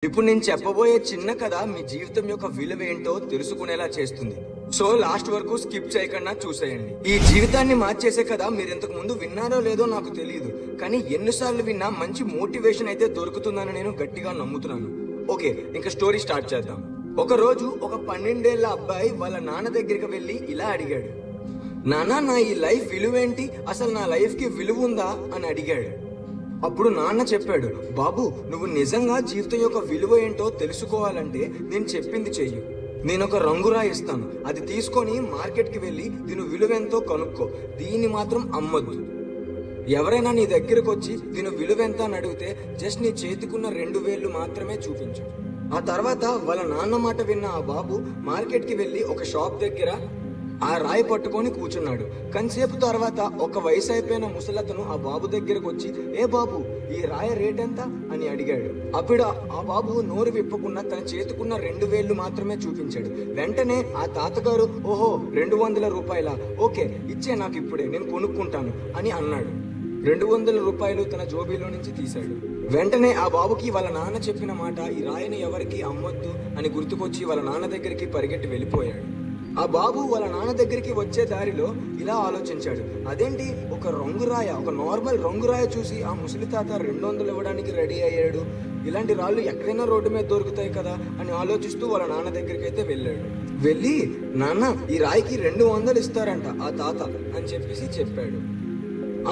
ఇప్పుడు నేను చెప్పబోయే చిన్న కథ మీ జీవితం యొక్క విలువ ఏంటో తెలుసుకునేలా చేస్తుంది. సో లాస్ట్ వరకు స్కిప్ చేయకుండా చూసేయండి. ఈ జీవితాన్ని మార్చేసే కథ మీరు ఇంతకు ముందు విన్నారో లేదో నాకు తెలియదు, కానీ ఎన్నిసార్లు విన్నా మంచి మోటివేషన్ అయితే దొరుకుతుందని నేను గట్టిగా నమ్ముతున్నాను. ఓకే, ఇంకా స్టోరీ స్టార్ట్ చేద్దాం. ఒక రోజు ఒక 12 ఏళ్ల అబ్బాయి వాళ్ళ నాన్న దగ్గరికి వెళ్లి ఇలా అడిగాడు, నాన్న నా ఈ లైఫ్ విలువేంటి, అసలు నా లైఫ్ కి విలువ ఉందా అని అడిగాడు. అప్పుడు నాన్న చెప్పాడు, బాబు నువ్వు నిజంగా జీవితం యొక్క విలువ ఏంటో తెలుసుకోవాలంటే నేను చెప్పింది చెయ్యు. నేను ఒక రంగురాయి ఇస్తాను, అది తీసుకొని మార్కెట్కి వెళ్ళి దీని విలువ ఎంతో కనుక్కో, దీన్ని మాత్రం అమ్మొద్దు. ఎవరైనా నీ దగ్గరకు వచ్చి దీని విలువ ఎంత అని అడిగితే జస్ట్ నీ చేతికున్న 2 వేళ్లు మాత్రమే చూపించు. ఆ తర్వాత వాళ్ళ నాన్న మాట విన్న ఆ బాబు మార్కెట్కి వెళ్ళి ఒక షాప్ దగ్గర ఆ రాయి పట్టుకొని కూర్చున్నాడు. కొంతసేపు తర్వాత ఒక వయసు అయిపోయిన ముసలతను ఆ బాబు దగ్గరకు వచ్చి, ఏ బాబు ఈ రాయి రేట్ ఎంత అని అడిగాడు. అప్పుడు ఆ బాబు నోరు విప్పకుండా తన చేతుకున్న 2 వేళ్లు మాత్రమే చూపించాడు. వెంటనే ఆ తాతగారు, ఓహో 200 రూపాయల, ఓకే ఇచ్చే నాకు ఇప్పుడే, నేను కొనుక్కుంటాను అని అన్నాడు. 200 రూపాయలు తన జోబీలో నుంచి తీశాడు. వెంటనే ఆ బాబుకి వాళ్ళ నాన్న చెప్పిన మాట, ఈ రాయిని ఎవరికి అమ్మొద్దు అని గుర్తుకొచ్చి వాళ్ళ నాన్న దగ్గరికి పరిగెట్టి వెళ్ళిపోయాడు. ఆ బాబు వాళ్ళ నాన్న దగ్గరికి వచ్చే దారిలో ఇలా ఆలోచించాడు, అదేంటి ఒక రంగురాయ, ఒక నార్మల్ రంగురాయ చూసి ఆ ముసలి తాత 200 ఇవ్వడానికి రెడీ అయ్యాడు, ఇలాంటి రాళ్ళు ఎక్కడైనా రోడ్డు మీద దొరుకుతాయి కదా అని ఆలోచిస్తూ వాళ్ళ నాన్న దగ్గరికి అయితే వెళ్ళాడు. వెళ్ళి, నాన్న ఈ రాయికి 200 ఇస్తారంట ఆ తాత అని చెప్పాడు.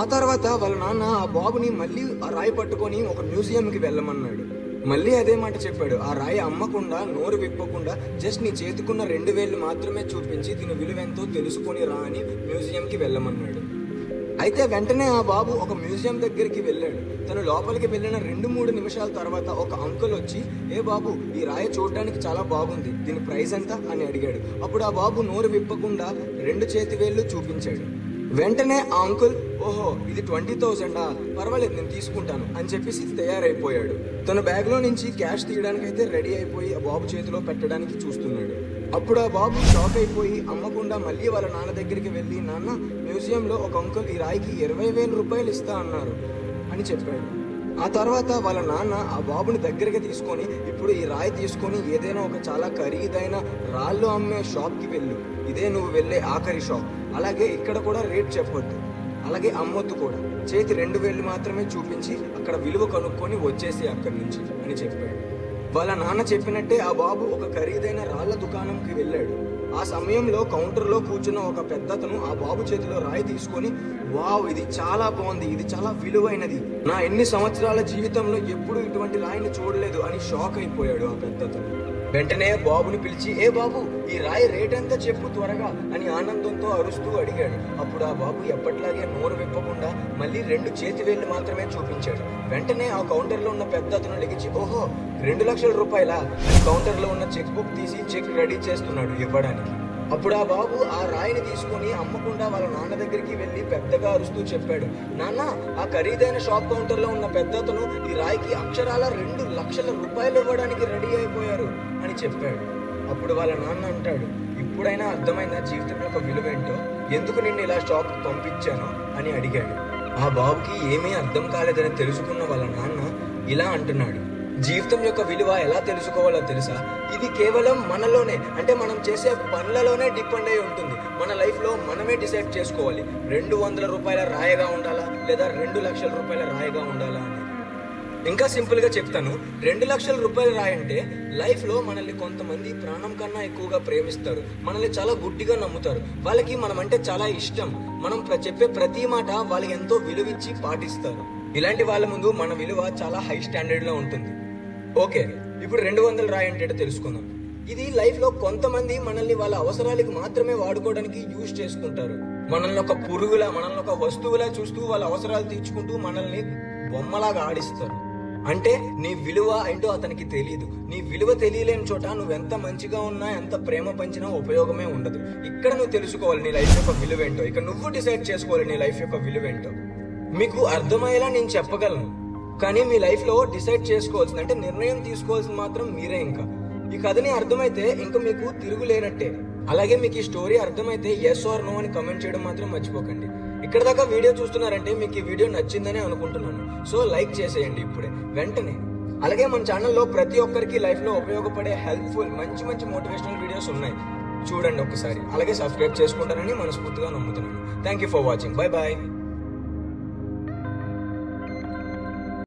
ఆ తర్వాత వాళ్ళ నాన్న ఆ బాబుని మళ్ళీ ఆ రాయి పట్టుకొని ఒక మ్యూజియంకి వెళ్ళమన్నాడు. మళ్ళీ అదే మాట చెప్పాడు, ఆ రాయి అమ్మకుండా నోరు విప్పకుండా జస్ట్ నీ చేతుకున్న 2 వేళ్లు మాత్రమే చూపించి దీని విలువ ఎంతో తెలుసుకొని రా అని మ్యూజియంకి వెళ్ళమన్నాడు. అయితే వెంటనే ఆ బాబు ఒక మ్యూజియం దగ్గరికి వెళ్ళాడు. తను లోపలికి వెళ్ళిన 2-3 నిమిషాల తర్వాత ఒక అంకుల్ వచ్చి, ఏ బాబు ఈ రాయి చూడడానికి చాలా బాగుంది, దీని ప్రైస్ ఎంత అని అడిగాడు. అప్పుడు ఆ బాబు నోరు విప్పకుండా 2 చేతి వేళ్లు చూపించాడు. వెంటనే ఆ అంకుల్, ఓహో ఇది 20,000, పర్వాలేదు నేను తీసుకుంటాను అని చెప్పేసి తయారైపోయాడు. తన బ్యాగ్ లో నుంచి క్యాష్ తీయడానికి అయితే రెడీ అయిపోయి ఆ బాబు చేతిలో పెట్టడానికి చూస్తున్నాడు. అప్పుడు ఆ బాబు షాక్ అయిపోయి అమ్మకుండా మళ్ళీ వాళ్ళ నాన్న దగ్గరికి వెళ్ళి, నాన్న మ్యూజియంలో ఒక అంకుల్ ఈ రాయికి 20,000 రూపాయలు ఇస్తా అన్నారు అని చెప్పాడు. ఆ తర్వాత వాళ్ళ నాన్న ఆ బాబుని దగ్గరికి తీసుకొని, ఇప్పుడు ఈ రాయి తీసుకొని ఏదైనా ఒక చాలా ఖరీదైన రాళ్ళు అమ్మే షాప్కి వెళ్ళు, ఇదే నువ్వు వెళ్ళే ఆఖరి షాప్, అలాగే ఇక్కడ కూడా రేట్ చెప్పొద్దు, అలాగే అమ్మొద్దు కూడా, చేతి 2 వేళ్లు మాత్రమే చూపించి అక్కడ విలువ కనుక్కొని వచ్చేసి అక్కడి నుంచి అని చెప్పాడు. వాళ్ళ నాన్న చెప్పినట్టే ఆ బాబు ఒక ఖరీదైన రాళ్ల దుకాణంకి వెళ్ళాడు. ఆ సమయంలో కౌంటర్లో కూర్చున్న ఒక పెద్దతను ఆ బాబు చేతిలో రాయి తీసుకొని, వావ్ ఇది చాలా బాగుంది, ఇది చాలా విలువైనది, నా ఎన్ని సంవత్సరాల జీవితంలో ఎప్పుడు ఇటువంటి రాయిని చూడలేదు అని షాక్ అయిపోయాడు ఆ పెద్దతను. వెంటనే బాబుని పిలిచి, ఏ బాబు ఈ రాయి రేట్ ఎంత చెప్పు త్వరగా అని ఆనందంతో అరుస్తూ అడిగాడు. అప్పుడు ఆ బాబు ఎప్పట్లాగే నోరు విప్పకుండా మళ్ళీ 2 చేతి వేళ్లు మాత్రమే చూపించాడు. వెంటనే ఆ కౌంటర్లో ఉన్న పెద్దతను లెగిచి, ఓహో 2 లక్షల రూపాయల కౌంటర్లో ఉన్న చెక్ బుక్ తీసి చెక్ రెడీ చేస్తున్నాడు ఇవ్వడానికి. అప్పుడు ఆ బాబు ఆ రాయిని తీసుకొని అమ్మకుండా వాళ్ళ నాన్న దగ్గరికి వెళ్ళి పెద్దగా అరుస్తూ చెప్పాడు, నాన్న ఆ ఖరీదైన షాప్ కౌంటర్లో ఉన్న పెద్దతను ఈ రాయికి అక్షరాల 2 లక్షల రూపాయలు ఇవ్వడానికి రెడీ అయిపోయారు అని చెప్పాడు. అప్పుడు వాళ్ళ నాన్న అంటాడు, ఇప్పుడైనా అర్థమైందా జీవితం యొక్క విలువేంటో, ఎందుకు నిన్ను ఇలా షాప్ పంపించాను అని అడిగాడు. ఆ బాబుకి ఏమీ అర్థం కాలేదని తెలుసుకున్న వాళ్ళ నాన్న ఇలా అంటున్నాడు, జీవితం యొక్క విలువ ఎలా తెలుసుకోవాలో తెలుసా, ఇది కేవలం మనలోనే, అంటే మనం చేసే పనులలోనే డిపెండ్ అయి ఉంటుంది. మన లైఫ్లో మనమే డిసైడ్ చేసుకోవాలి 200 రూపాయల రాయిగా ఉండాలా లేదా 2 లక్షల రూపాయల రాయిగా ఉండాలా అని. ఇంకా సింపుల్గా చెప్తాను, 2 లక్షల రూపాయల రాయి అంటే లైఫ్లో మనల్ని కొంతమంది ప్రాణం కన్నా ఎక్కువగా ప్రేమిస్తారు, మనల్ని చాలా గుడ్డిగా నమ్ముతారు, వాళ్ళకి మనం అంటే చాలా ఇష్టం, మనం చెప్పే ప్రతి మాట వాళ్ళకి ఎంతో విలువిచ్చి పాటిస్తారు. ఇలాంటి వాళ్ళ ముందు మన విలువ చాలా హై స్టాండర్డ్లో ఉంటుంది. ఓకే, ఇప్పుడు 200 రాయి అంటే తెలుసుకుందాం. ఇది లైఫ్లో కొంతమంది మనల్ని వాళ్ళ అవసరాలకు మాత్రమే వాడుకోవడానికి యూజ్ చేసుకుంటారు. మనల్ని ఒక పురుగులా, మనల్ని ఒక వస్తువులా చూస్తూ వాళ్ళ అవసరాలు తీర్చుకుంటూ మనల్ని బొమ్మలాగా ఆడిస్తారు. అంటే నీ విలువ ఏంటో అతనికి తెలియదు. నీ విలువ తెలియలేని చోట నువ్వెంత మంచిగా ఉన్నా, ఎంత ప్రేమ పంచినా ఉపయోగమే ఉండదు. ఇక్కడ నువ్వు తెలుసుకోవాలి నీ లైఫ్ యొక్క విలువేంటో, ఇక నువ్వు డిసైడ్ చేసుకోవాలి నీ లైఫ్ యొక్క విలువేంటో. మీకు అర్థమయ్యేలా నేను చెప్పగలను, కానీ మీ లైఫ్లో డిసైడ్ చేసుకోవాల్సింది, అంటే నిర్ణయం తీసుకోవాల్సింది మాత్రం మీరే. ఇంకా ఈ కథని అర్థమైతే ఇంకా మీకు తిరుగులేనట్టే. అలాగే మీకు ఈ స్టోరీ అర్థమైతే ఎస్ ఆర్ నో అని కమెంట్ చేయడం మాత్రం మర్చిపోకండి. ఇక్కడ దాకా వీడియో చూస్తున్నారంటే మీకు ఈ వీడియో నచ్చిందని అనుకుంటున్నాను. సో లైక్ చేసేయండి ఇప్పుడే వెంటనే. అలాగే మన ఛానల్లో ప్రతి ఒక్కరికి లైఫ్ లో ఉపయోగపడే హెల్ప్ఫుల్ మంచి మంచి మోటివేషనల్ వీడియోస్ ఉన్నాయి, చూడండి ఒకసారి. అలాగే సబ్స్క్రైబ్ చేసుకుంటారని మనస్ఫూర్తిగా నమ్ముతున్నాను. Thank you for watching. Bye bye.